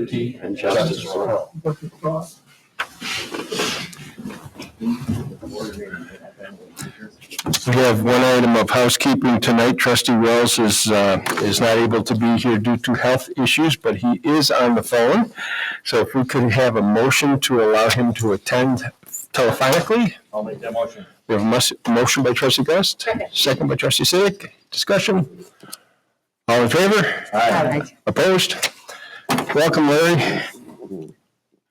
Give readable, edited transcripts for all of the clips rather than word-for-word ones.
liberty, and justice for all. We have one item of housekeeping tonight. Trustee Wells is not able to be here due to health issues, but he is on the phone. So if we could have a motion to allow him to attend telephonically. I'll make that motion. We have a motion by Trustee Gust, second by Trustee Siddick. Discussion? All in favor? Aye. Opposed? Welcome, Larry.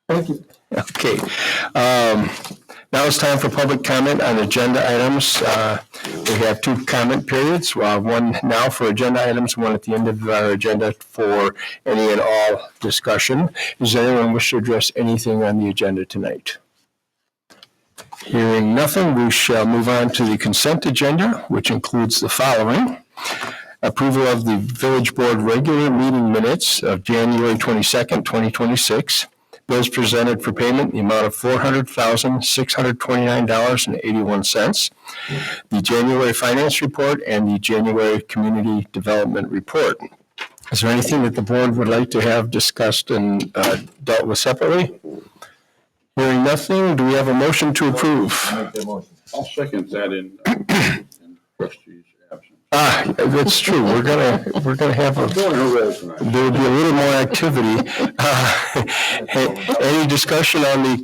Thank you. Okay. Now it's time for public comment on agenda items. We have two comment periods, one now for agenda items, one at the end of our agenda for any and all discussion. Does anyone wish to address anything on the agenda tonight? Hearing nothing, we shall move on to the consent agenda, which includes the following. Approval of the Village Board regular meeting minutes of January 22nd, 2026. Bills presented for payment in the amount of $400,629.81. The January Finance Report and the January Community Development Report. Is there anything that the board would like to have discussed and dealt with separately? Hearing nothing, do we have a motion to approve? I'll make that motion. I'll second that in trustee's absence. That's true. We're gonna have there will be a little more activity. Any discussion on the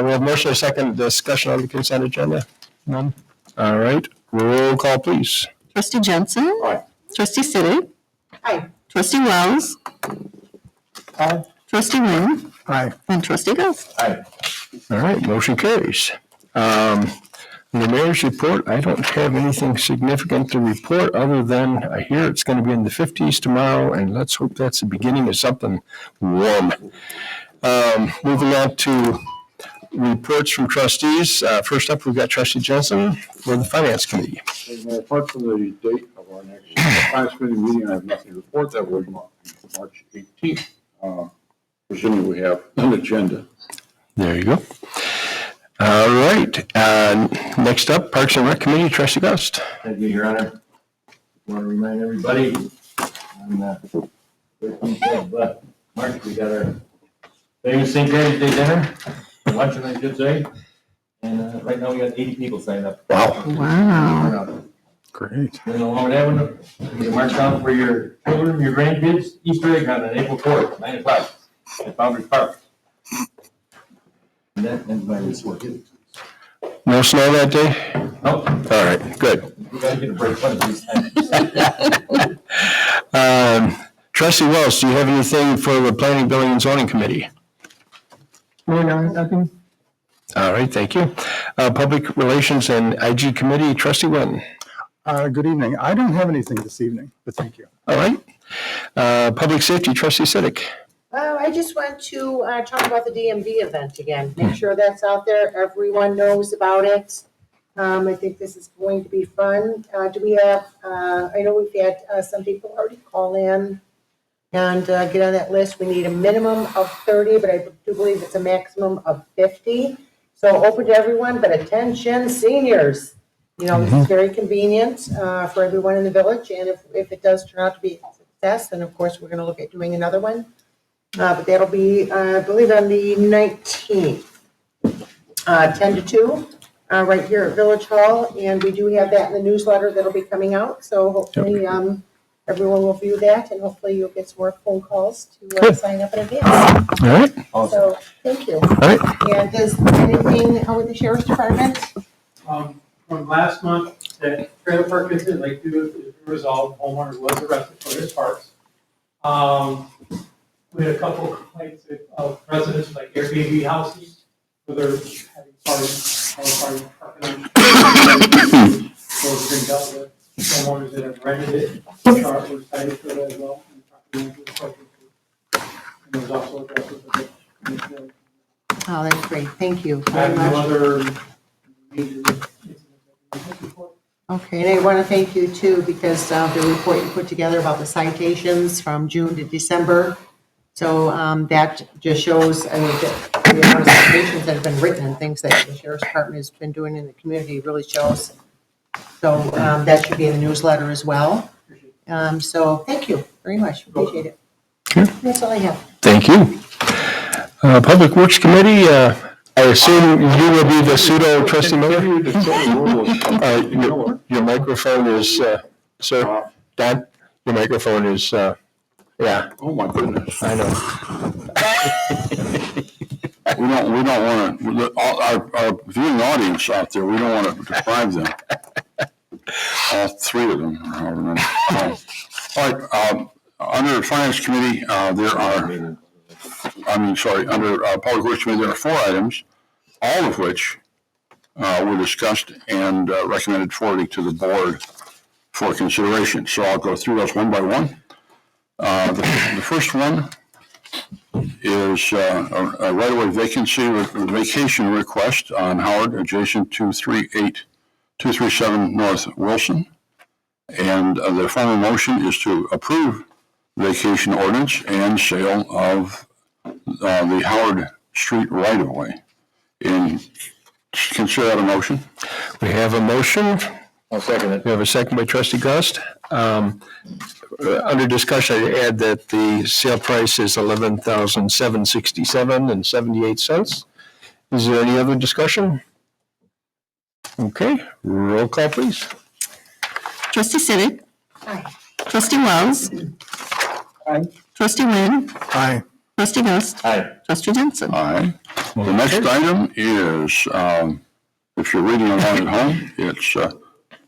we have motion and second discussion on the consent agenda? None. All right. Roll call, please. Trustee Jensen. Aye. Trustee Siddick. Aye. Trustee Wells. Aye. Trustee Wynn. Aye. And Trustee Gust. Aye. All right. Motion carries. The mayor's report, I don't have anything significant to report other than I hear it's going to be in the 50s tomorrow, and let's hope that's the beginning of something warm. Moving on to reports from trustees. First up, we've got Trustee Jensen for the Finance Committee. Apart from the date of our next finance committee meeting, I have nothing to report. That will be March 18th. Presumably we have an agenda. There you go. All right. Next up, Parks and Rec Committee, Trustee Gust. Thank you, Your Honor. I want to remind everybody on the 13th of March, we got our famous St. Patty's Day dinner, luncheon, I should say. And right now we got 80 people signed up. Wow. Wow. Great. Then along with that one, you can march down for your children, your grandkids, Easter egg hunt on April 4th, 9 o'clock at Founders Park. And that ends my report. No snow that day? Nope. All right, good. We gotta get a break one of these times. Trustee Wells, do you have anything for the Planning, Building, and Zoning Committee? No, nothing. All right, thank you. Public Relations and IG Committee, Trustee Wynn. Good evening. I don't have anything this evening, but thank you. All right. Public Safety, Trustee Siddick. I just want to talk about the DMV event again. Make sure that's out there. Everyone knows about it. I think this is going to be fun. Do we have, I know we've had some people already call in and get on that list. We need a minimum of 30, but I do believe it's a maximum of 50. So open to everyone, but attention, seniors. You know, this is very convenient for everyone in the village. And if it does turn out to be a success, then of course we're going to look at doing another one. But that'll be, I believe, on the 19th, 10 to 2, right here at Village Hall. And we do have that in the newsletter that'll be coming out. So hopefully everyone will view that, and hopefully you'll get some more phone calls to sign up in advance. All right. So thank you. All right. And does anything with the Sheriff's Department? From last month, that trailer park incident, Lakeview is resolved, homeowner was arrested for his parts. We had a couple of complaints of residents like Airbnb houses, where they're having parties, parking on. Those have been dealt with. Homeowners that have rented it, charged were cited for that as well. And there was also addresses of it. Oh, that's great. Thank you I very have no much. other major incidents. Okay, and I want to thank you too, because the report you put together about the citations from June to December. So that just shows, the amount of citations that have been written and things that the Sheriff's Department has been doing in the community really shows. So that should be in the newsletter as well. So thank you very much. Appreciate it. Okay. That's all I have. Thank you. Public Works Committee, I assume you will be the pseudo trustee Miller? Your microphone is, sir, Don, your microphone is, yeah, Oh, my goodness. I know. We don't want to, our viewing audience out there, we don't want to deprive them. All three of them, or however many. All right, under Finance Committee, under Public Works Committee, there are 4 items, all of which were discussed and recommended forwarding to the board for consideration. So I'll go through those one by one. The first one is a right-of-way vacation request on Howard, adjacent to 237 North Wilson. And the formal motion is to approve vacation ordinance and sale of the Howard Street right-of-way. And consider that a motion. We have a motion. I'll second it. We have a second by trustee Gust. Under discussion, I add that the sale price is $11,767.78. Is there any other discussion? Okay, roll call, please. Trustee Sidik. Aye. Trustee Wells. Aye. Trustee Wynn. Aye. Trustee Gust. Aye. Trustee Jensen. Aye. The next item is, if you're reading along at home, it's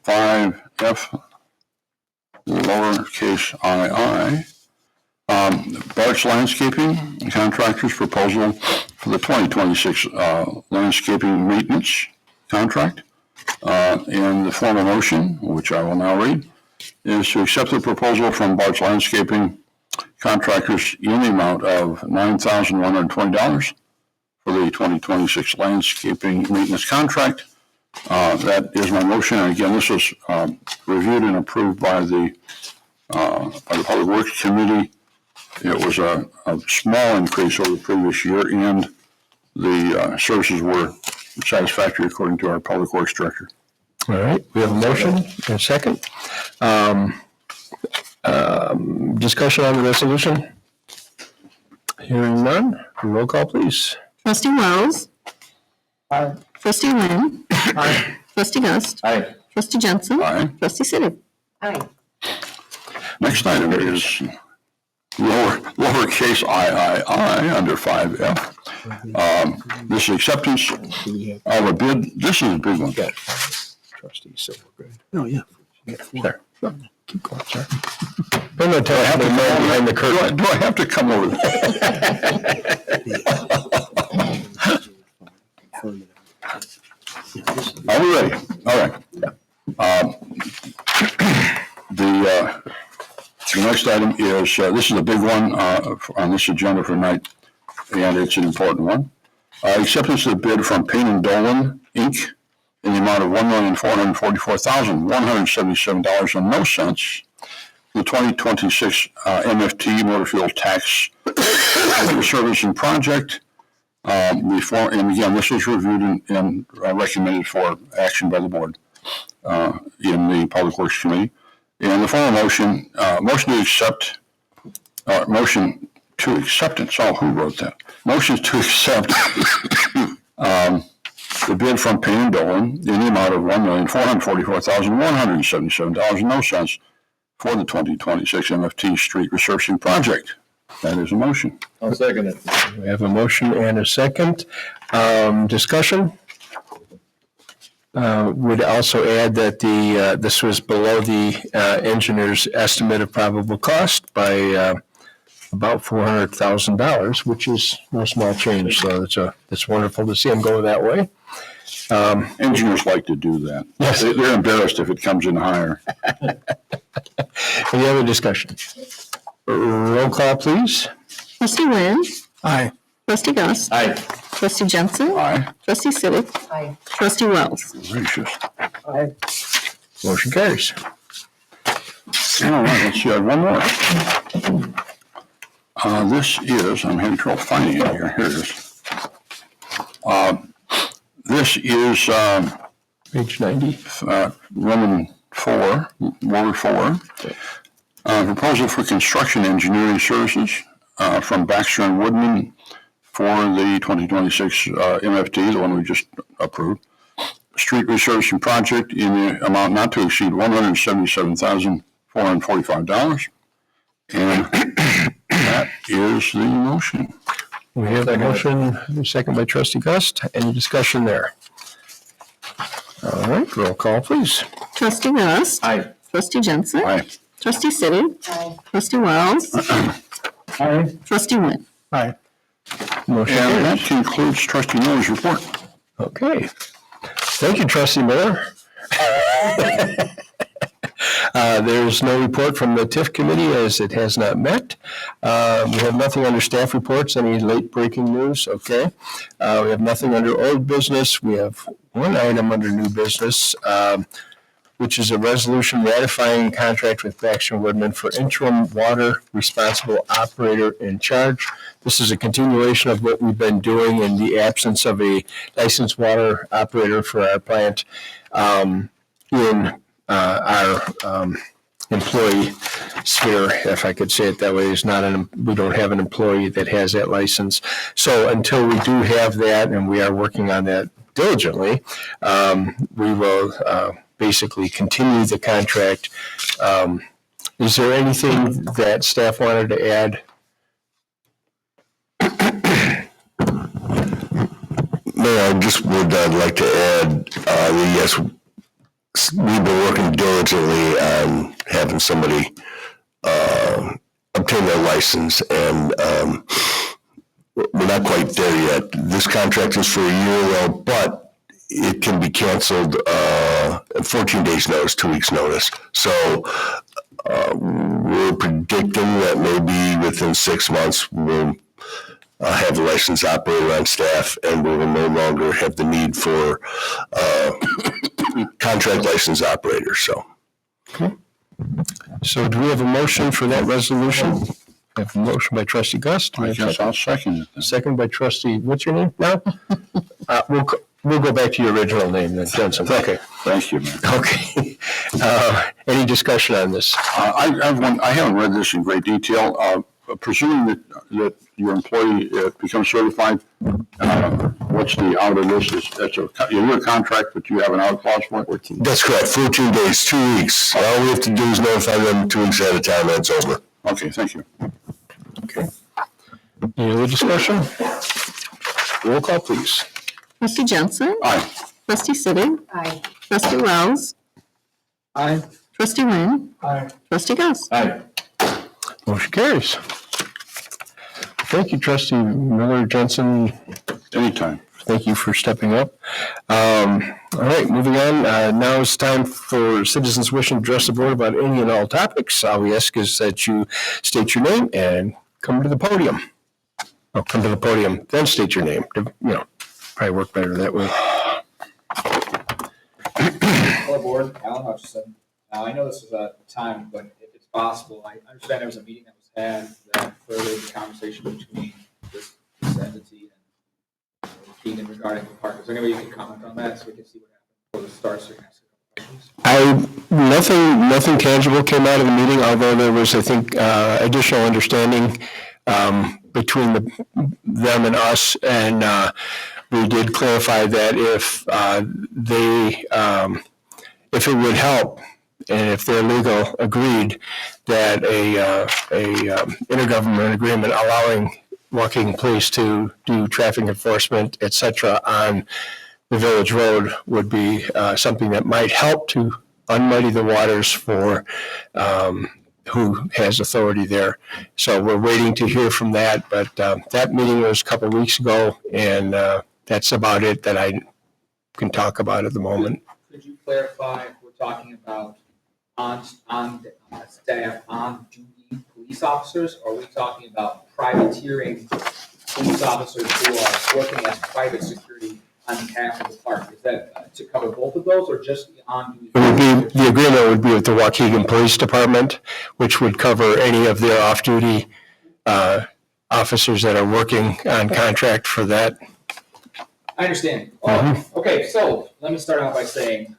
5F, lowercase ii. Bart's Landscaping Contractors proposal for the 2026 landscaping maintenance contract. And the formal motion, which I will now read, is to accept the proposal from Bart's Landscaping Contractors in the amount of $9,120 for the 2026 landscaping maintenance contract. That is my motion. And again, this was reviewed and approved by the Public Works Committee. It was a small increase over the previous year, and the services were satisfactory according to our Public Works Director. All right, we have a motion and a second. Discussion on the resolution? Hearing none, roll call, please. Trustee Wells. Aye. Trustee Wynn. Aye. Trustee Gust. Aye. Trustee Jensen. Aye. Trustee Sidik. Aye. Next item is lowercase iii under 5F. This is acceptance of a bid. This is a big one. Trustee Silvergren. Oh, yeah. There. Keep going, sir. No, no, tell, I have to go behind the curtain. Do I have to come over there? Are we ready? All right. The next item is, this is a big one on this agenda for tonight, and it's an important one. Acceptance of the bid from Payne and Dolan, Inc. in the amount of $1,444,177.00. The 2026 MFT Motor Fuel Tax Servicing Project. And again, this was reviewed and recommended for action by the board in the Public Works Committee. And the formal motion, motion to acceptance. Oh, who wrote that? Motion to accept the bid from Payne and Dolan in the amount of $1,444,177.00 for the 2026 MFT Street Resurfacing Project. That is a motion. I'll second it. We have a motion and a second. Discussion? Would also add that this was below the engineer's estimate of probable cost by about $400,000, which is no small change. So it's wonderful to see them go that way. Engineers like to do that. Yes. They're embarrassed if it comes in higher. Any other discussion? Roll call, please. Trustee Wynn. Aye. Trustee Gust. Aye. Trustee Jensen. Aye. Trustee Sidik. Aye. Trustee Wells. Gracious. Aye. Motion carries. All right, let's see, I have one more. This is, I'm having trouble finding it here. Here it is. This is Page 90. Roman 4, Ward 4. Proposal for construction engineering services from Baxter and Woodman for the 2026 MFT, the one we just approved. Street resurfacing project in the amount not to exceed $177,445. And that is the motion. We have a motion, second by trustee Gust. Any discussion there? All right, roll call, please. Trustee Gust. Aye. Trustee Jensen. Aye. Trustee City. Aye. Trustee Wells. Aye. Trustee Nguyen. Aye. Motion And that carries. concludes trustee Miller's report. Okay. Thank you, trustee Miller. There's no report from the TIF committee as it has not met. We have nothing under staff reports, any late breaking news, okay. We have nothing under old business. We have one item under new business, which is a resolution ratifying contract with Baxter Woodman for interim water responsible operator in charge. This is a continuation of what we've been doing in the absence of a licensed water operator for our plant in our employee sphere, if I could say it that way. We don't have an employee that has that license. So until we do have that, and we are working on that diligently, we will basically continue the contract. Is there anything that staff wanted to add? Mayor, I just would like to add, yes, we've been working diligently on having somebody obtain their license, and we're not quite there yet. This contract is for a year though, but it can be canceled 14 days notice, 2 weeks notice. So we're predicting that maybe within 6 months we'll have a licensed operator on staff, and we will no longer have the need for contract licensed operators. So do we have a motion for that resolution? We have a motion by trustee Gust. I guess I'll second it then. Second by trustee, what's your name now? We'll go back to your original name then, Jensen. Okay. Thank you, man. Okay. Any discussion on this? I haven't read this in great detail. Presuming that your employee becomes certified, what's the out of this? That's a year contract, but you have an out clause for it? That's correct. 14 days, 2 weeks. All we have to do is notify them 2 weeks at a time, and it's over. Okay, thank you. Okay. Any other discussion? Roll call, please. Trustee Jensen. Aye. Trustee City. Aye. Trustee Wells. Aye. Trustee Nguyen. Aye. Trustee Gust. Aye. Motion carries. Thank you, trustee Miller, Jensen. Anytime. Thank you for stepping up. All right, moving on. Now it's time for citizens wishing to address the board about any and all topics. All we ask is that you state your name and come to the podium. Oh, come to the podium, then state your name. Probably work better that way. Hello, board. Alan Hutchison. Now, I know this is a time, but if it's possible, I understand there was a meeting that was had that furthered the conversation between this entity and Keegan regarding the park. Is there any way you can comment on that so we can see what happened before this starts? So we can ask a couple questions. Nothing tangible came out of the meeting, although there was, I think, additional understanding between them and us, and we did clarify that if it would help, and if their legal agreed that a intergovernmental agreement allowing Waukegan Police to do traffic enforcement, et cetera, on the village road would be something that might help to unmuddy the waters for who has authority there. So we're waiting to hear from that, but that meeting was a couple of weeks ago, and that's about it that I can talk about at the moment. Could you clarify if we're talking about on staff, on duty police officers, or are we talking about privateering police officers who are working as private security on behalf of the park? Is that to cover both of those, or just the on duty? It would be, the agreement would be with the Waukegan Police Department, which would cover any of their off-duty officers that are working on contract for that. I understand. Oh, okay, so let me start out by saying,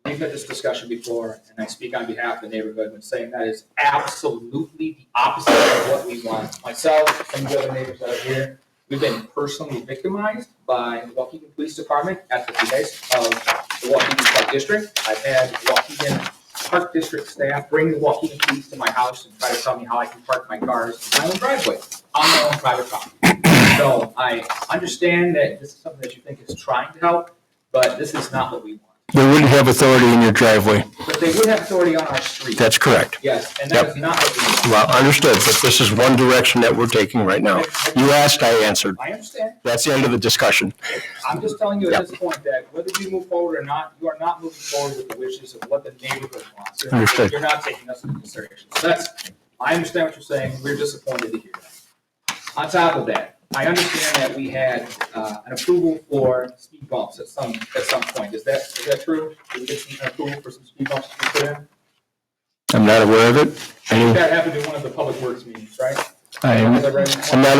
we've had this discussion before, and I speak on behalf of the neighborhood when saying that is absolutely the opposite of what we want. Myself, some of the other neighbors that are here, we've been personally victimized by the Waukegan Police Department at the behest of the Waukegan Park District. I've had Waukegan Park District staff bring the Waukegan Police to my house and try to tell me how I can park my cars in my own driveway on my own private property. So I understand that this is something that you think is trying to help, but this is not what we want. They wouldn't have authority in your driveway. But they would have authority on our street. That's correct. Yes, and that is not what we want. Well, understood, but this is one direction that we're taking right now. You asked, I answered. I understand. That's the end of the discussion. I'm just telling you at this point that whether we move forward or not, you are not moving forward with the wishes of what the neighborhood wants. Understood. You're not taking us into consideration. So that's, I understand what you're saying. We're disappointed to hear that. On top of that, I understand that we had an approval for speed bumps at some point. Is that true? Did we get an approval for some speed bumps to be put in? I'm not aware of it. That happened in one of the public works meetings, right? I'm Was I right? I'm not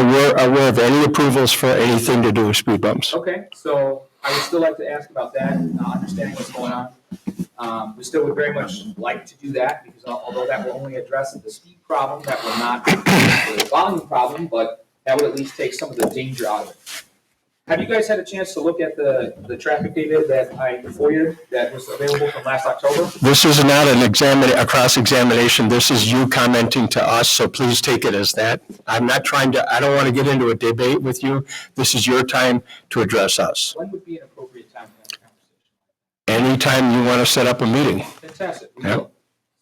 aware of any approvals for anything to do with speed bumps. Okay, so I would still like to ask about that, understanding what's going on. We still would very much like to do that, because although that will only address the speed problem, that will not the volume problem, but that would at least take some of the danger out of it. Have you guys had a chance to look at the traffic data that I FOIA'd that was available from last October? This is not a cross-examination. This is you commenting to us, so please take it as that. I don't want to get into a debate with you. This is your time to address us. When would be an appropriate time to have a conversation? Anytime you want to set up a meeting. Fantastic. We Yep. will.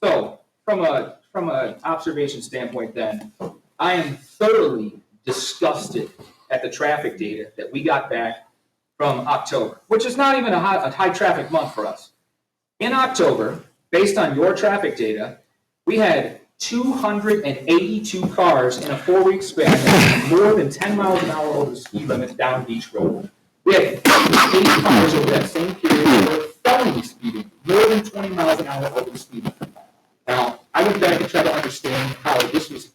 So from an observation standpoint then, I am thoroughly disgusted at the traffic data that we got back from October, which is not even a high traffic month for us. In October, based on your traffic data, we had 282 cars in a 4-week span that were more than 10 miles an hour over the speed limit down Beach Road. We had 8 cars over that same period that were felony speeding, more than 20 miles an hour over the speed limit. Now, I went back and tried to understand how this was